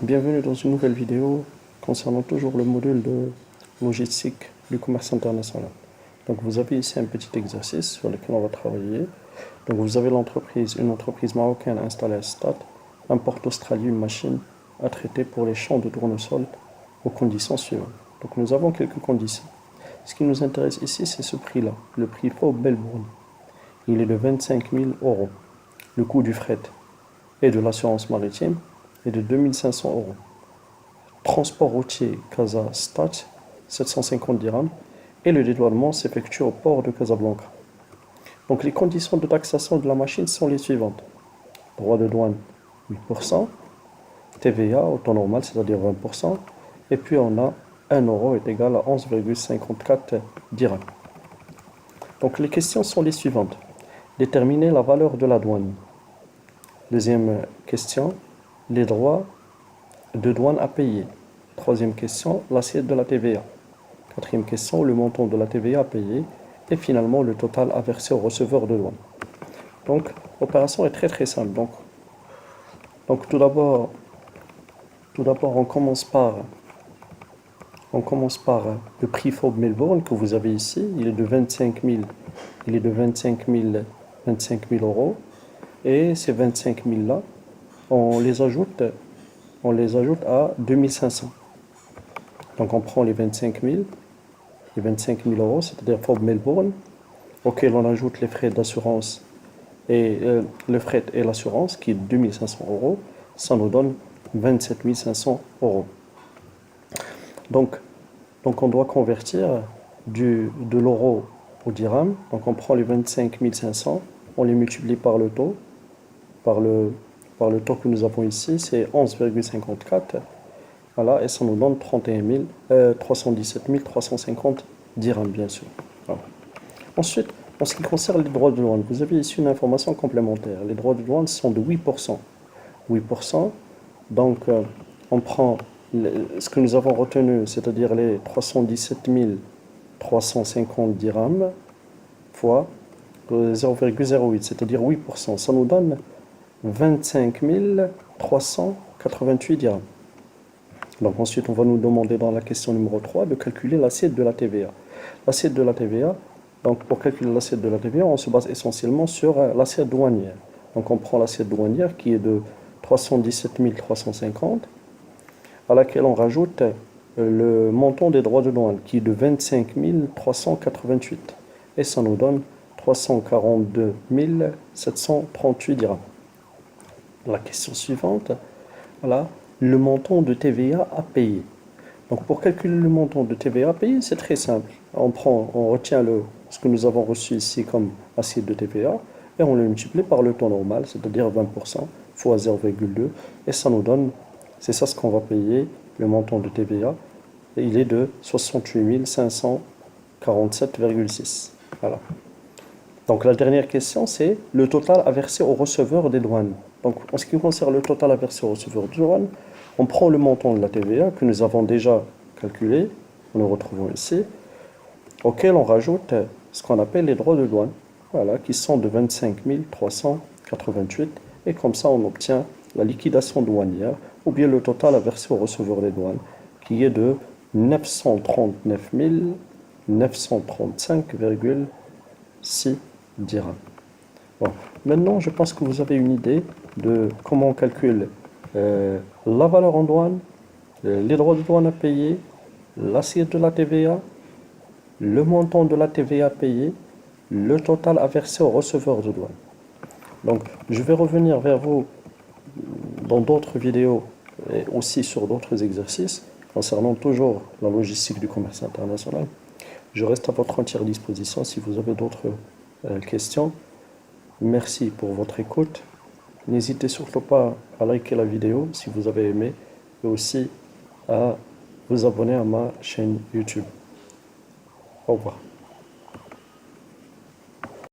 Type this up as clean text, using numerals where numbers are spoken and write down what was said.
Bienvenue dans une nouvelle vidéo concernant toujours le module de logistique du commerce international. Donc vous avez ici un petit exercice sur lequel on va travailler. Donc vous avez une entreprise marocaine installée à Stade, importe d'Australie une machine à traiter pour les champs de tournesol aux conditions suivantes. Donc nous avons quelques conditions. Ce qui nous intéresse ici, c'est ce prix-là, le prix FOB Melbourne. Il est de 25 000 €. Le coût du fret et de l'assurance maritime est de 2500 €. Transport routier Casa-Stade, 750 dirhams. Et le dédouanement s'effectue au port de Casablanca. Donc les conditions de taxation de la machine sont les suivantes. Droit de douane 8%, TVA au temps normal, c'est-à-dire 20%. Et puis on a 1 € est égal à 11,54 dirhams. Donc les questions sont les suivantes. Déterminer la valeur de la douane. Deuxième question, les droits de douane à payer. Troisième question, l'assiette de la TVA. Quatrième question, le montant de la TVA à payer. Et finalement, le total à verser au receveur de douane. Donc, l'opération est très simple. Donc tout d'abord, on commence par le prix FOB Melbourne que vous avez ici. Il est de 25 000 €. Et ces 25 000 là, on les ajoute à 2500. Donc on prend les 25 000 €, c'est-à-dire FOB Melbourne, auquel on ajoute les frais d'assurance et le fret et l'assurance qui est 2500 €. Ça nous donne 27 500 €. Donc on doit convertir de l'euro au dirham. Donc on prend les 25 500, on les multiplie par le taux, par le taux que nous avons ici, c'est 11,54. Voilà, et ça nous donne 317 350 dirhams, bien sûr. Voilà. Ensuite, en ce qui concerne les droits de douane, vous avez ici une information complémentaire. Les droits de douane sont de 8%. 8%, donc on prend ce que nous avons retenu, c'est-à-dire les 317 350 dirhams fois 0,08, c'est-à-dire 8%. Ça nous donne 25 388 dirhams. Donc ensuite, on va nous demander dans la question numéro 3 de calculer l'assiette de la TVA. L'assiette de la TVA, donc pour calculer l'assiette de la TVA, on se base essentiellement sur l'assiette douanière. Donc on prend l'assiette douanière qui est de 317 350, à laquelle on rajoute le montant des droits de douane qui est de 25 388. Et ça nous donne 342 738 dirhams. La question suivante, voilà, le montant de TVA à payer. Donc pour calculer le montant de TVA à payer, c'est très simple. On retient ce que nous avons reçu ici comme assiette de TVA et on le multiplie par le taux normal, c'est-à-dire 20% fois 0,2, et ça nous donne, c'est ça ce qu'on va payer, le montant de TVA, et il est de 68 547,6. Voilà. Donc la dernière question, c'est le total à verser au receveur des douanes. Donc en ce qui concerne le total à verser au receveur des douanes, on prend le montant de la TVA que nous avons déjà calculé, nous le retrouvons ici, auquel on rajoute ce qu'on appelle les droits de douane, voilà, qui sont de 25 388, et comme ça on obtient la liquidation douanière, ou bien le total à verser au receveur des douanes, qui est de 939 935,6 dirhams. Bon. Maintenant, je pense que vous avez une idée de comment on calcule la valeur en douane, les droits de douane à payer, l'assiette de la TVA, le montant de la TVA payé, le total à verser au receveur de douane. Donc, je vais revenir vers vous dans d'autres vidéos et aussi sur d'autres exercices concernant toujours la logistique du commerce international. Je reste à votre entière disposition si vous avez d'autres questions. Merci pour votre écoute. N'hésitez surtout pas à liker la vidéo si vous avez aimé et aussi à vous abonner à ma chaîne YouTube. Au revoir.